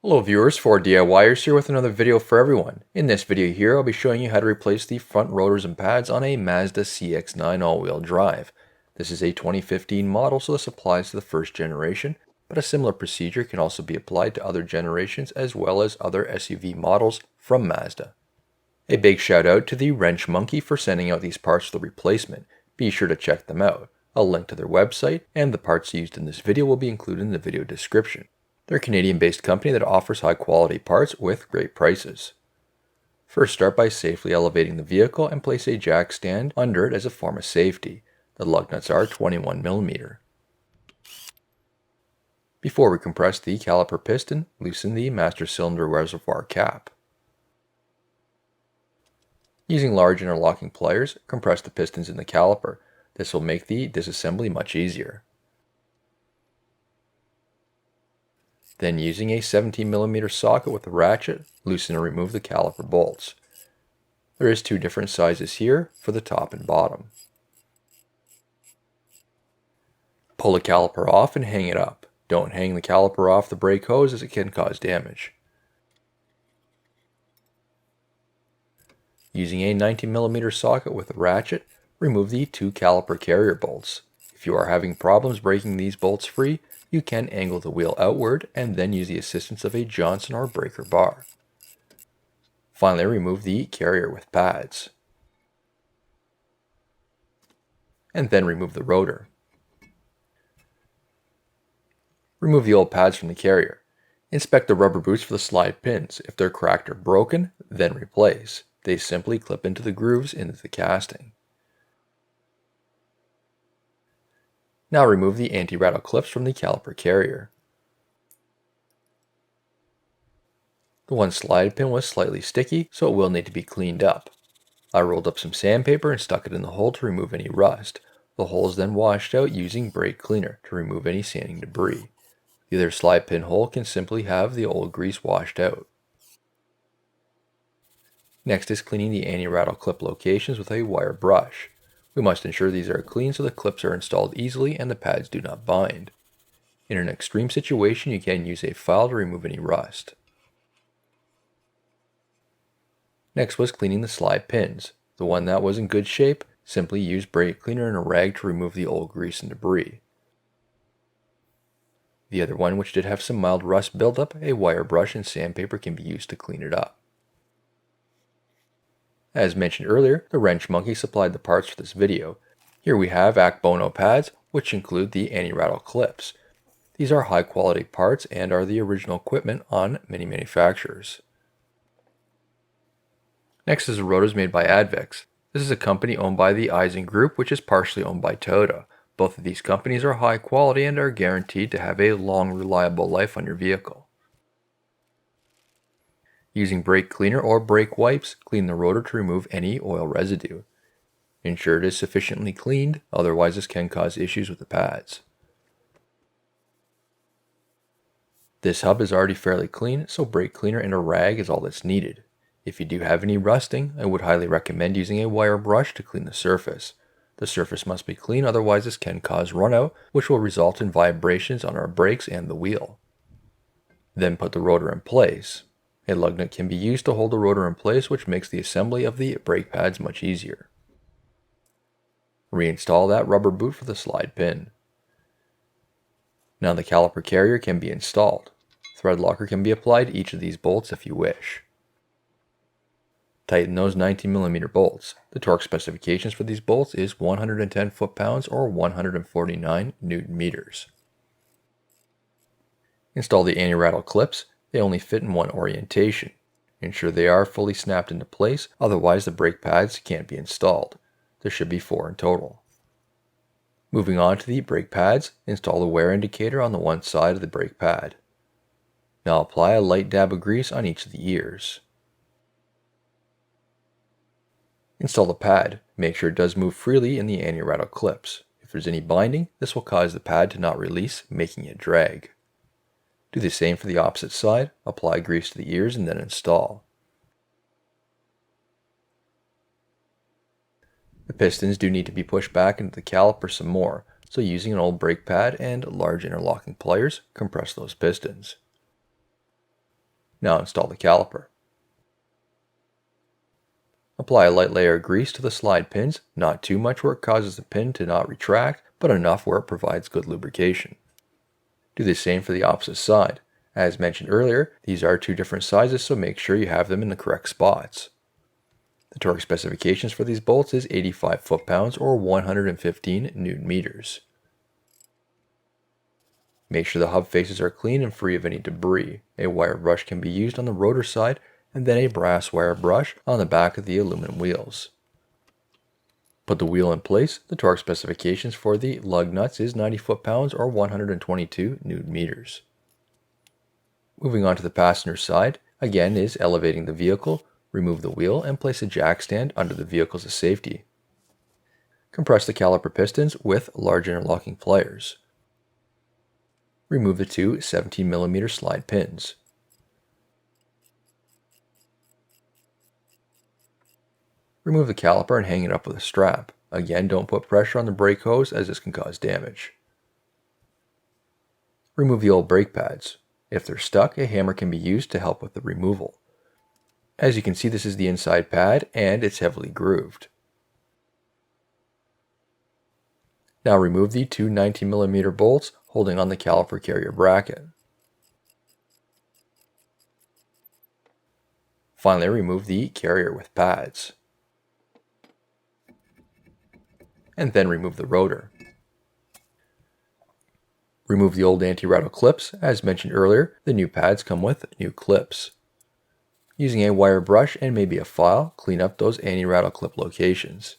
Hello viewers, 4DIYers here with another video for everyone. In this video here, I'll be showing you how to replace the front rotors and pads on a Mazda CX-9 all-wheel drive. This is a 2015 model, so this applies to the first generation, but a similar procedure can also be applied to other generations as well as other SUV models from Mazda. A big shout out to the Wrench Monkey for sending out these parts for the replacement. Be sure to check them out. A link to their website and the parts used in this video will be included in the video description. They're a Canadian-based company that offers high-quality parts with great prices. First, start by safely elevating the vehicle and place a jack stand under it as a form of safety. The lug nuts are 21mm. Before we compress the caliper piston, loosen the master cylinder reservoir cap. Using large interlocking pliers, compress the pistons in the caliper. This will make the disassembly much easier. Then using a 17mm socket with a ratchet, loosen and remove the caliper bolts. There is two different sizes here for the top and bottom. Pull the caliper off and hang it up. Don't hang the caliper off the brake hose as it can cause damage. Using a 19mm socket with a ratchet, remove the two caliper carrier bolts. If you are having problems breaking these bolts free, you can angle the wheel outward and then use the assistance of a Johnson or breaker bar. Finally, remove the carrier with pads. And then remove the rotor. Remove the old pads from the carrier. Inspect the rubber boots for the slide pins. If they're cracked or broken, then replace. They simply clip into the grooves into the casting. Now remove the anti-rattle clips from the caliper carrier. The one slide pin was slightly sticky, so it will need to be cleaned up. I rolled up some sandpaper and stuck it in the hole to remove any rust. The hole is then washed out using brake cleaner to remove any sanding debris. The other slide pin hole can simply have the old grease washed out. Next is cleaning the anti-rattle clip locations with a wire brush. We must ensure these are clean so the clips are installed easily and the pads do not bind. In an extreme situation, you can use a file to remove any rust. Next was cleaning the slide pins. The one that was in good shape, simply use brake cleaner and a rag to remove the old grease and debris. The other one, which did have some mild rust buildup, a wire brush and sandpaper can be used to clean it up. As mentioned earlier, the Wrench Monkey supplied the parts for this video. Here we have Ac Bono pads, which include the anti-rattle clips. These are high quality parts and are the original equipment on many manufacturers. Next is the rotors made by Advex. This is a company owned by the Eisen Group, which is partially owned by Toyota. Both of these companies are high quality and are guaranteed to have a long, reliable life on your vehicle. Using brake cleaner or brake wipes, clean the rotor to remove any oil residue. Ensure it is sufficiently cleaned, otherwise this can cause issues with the pads. This hub is already fairly clean, so brake cleaner and a rag is all that's needed. If you do have any rusting, I would highly recommend using a wire brush to clean the surface. The surface must be clean, otherwise this can cause runout, which will result in vibrations on our brakes and the wheel. Then put the rotor in place. A lug nut can be used to hold the rotor in place, which makes the assembly of the brake pads much easier. Reinstall that rubber boot for the slide pin. Now the caliper carrier can be installed. Thread locker can be applied to each of these bolts if you wish. Tighten those 19mm bolts. The torque specifications for these bolts is 110 foot-pounds or 149 Nm. Install the anti-rattle clips. They only fit in one orientation. Ensure they are fully snapped into place, otherwise the brake pads can't be installed. There should be 4 in total. Moving on to the brake pads, install the wear indicator on the one side of the brake pad. Now apply a light dab of grease on each of the ears. Install the pad. Make sure it does move freely in the anti-rattle clips. If there's any binding, this will cause the pad to not release, making it drag. Do the same for the opposite side, apply grease to the ears and then install. The pistons do need to be pushed back into the caliper some more, so using an old brake pad and large interlocking pliers, compress those pistons. Now install the caliper. Apply a light layer of grease to the slide pins, not too much where it causes the pin to not retract, but enough where it provides good lubrication. Do the same for the opposite side. As mentioned earlier, these are two different sizes, so make sure you have them in the correct spots. The torque specifications for these bolts is 85 foot-pounds or 115 Newton-meters. Make sure the hub faces are clean and free of any debris. A wire brush can be used on the rotor side, and then a brass wire brush on the back of the aluminum wheels. Put the wheel in place. The torque specifications for the lug nuts is 90 foot-pounds or 122 Newton-meters. Moving on to the passenger side, again is elevating the vehicle, remove the wheel and place a jack stand under the vehicle as safety. Compress the caliper pistons with large interlocking pliers. Remove the two 17mm slide pins. Remove the caliper and hang it up with a strap. Again, don't put pressure on the brake hose as this can cause damage. Remove the old brake pads. If they're stuck, a hammer can be used to help with the removal. As you can see, this is the inside pad and it's heavily grooved. Now remove the two 19mm bolts holding on the caliper carrier bracket. Finally, remove the carrier with pads. And then remove the rotor. Remove the old anti-rattle clips. As mentioned earlier, the new pads come with new clips. Using a wire brush and maybe a file, clean up those anti-rattle clip locations.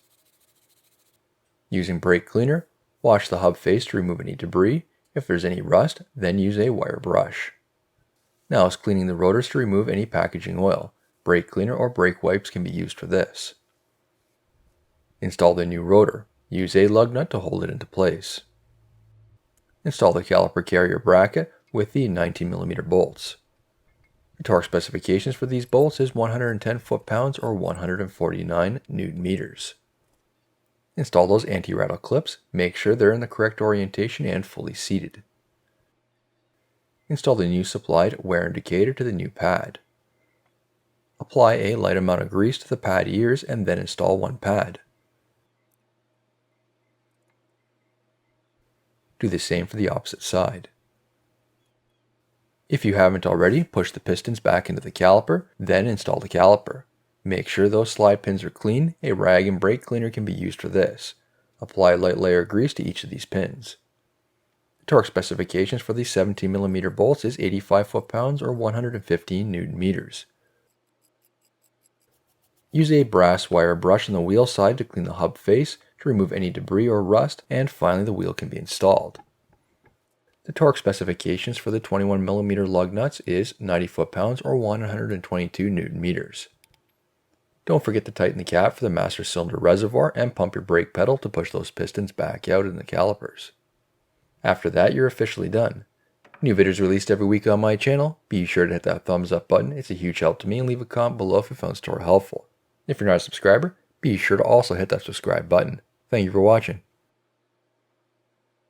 Using brake cleaner, wash the hub face to remove any debris. If there's any rust, then use a wire brush. Now is cleaning the rotors to remove any packaging oil. Brake cleaner or brake wipes can be used for this. Install the new rotor. Use a lug nut to hold it into place. Install the caliper carrier bracket with the 19mm bolts. The torque specifications for these bolts is 110 foot-pounds or 149 Newton-meters. Install those anti-rattle clips. Make sure they're in the correct orientation and fully seated. Install the new supplied wear indicator to the new pad. Apply a light amount of grease to the pad ears and then install one pad. Do the same for the opposite side. If you haven't already, push the pistons back into the caliper, then install the caliper. Make sure those slide pins are clean. A rag and brake cleaner can be used for this. Apply a light layer of grease to each of these pins. The torque specifications for these 17mm bolts is 85 foot-pounds or 115 Newton-meters. Use a brass wire brush on the wheel side to clean the hub face, to remove any debris or rust, and finally the wheel can be installed. The torque specifications for the 21mm lug nuts is 90 foot-pounds or 122 Newton-meters. Don't forget to tighten the cap for the master cylinder reservoir and pump your brake pedal to push those pistons back out in the calipers. After that, you're officially done. New videos released every week on my channel. Be sure to hit that thumbs up button. It's a huge help to me, and leave a comment below if you found this tutorial helpful. If you're not a subscriber, be sure to also hit that subscribe button. Thank you for watching.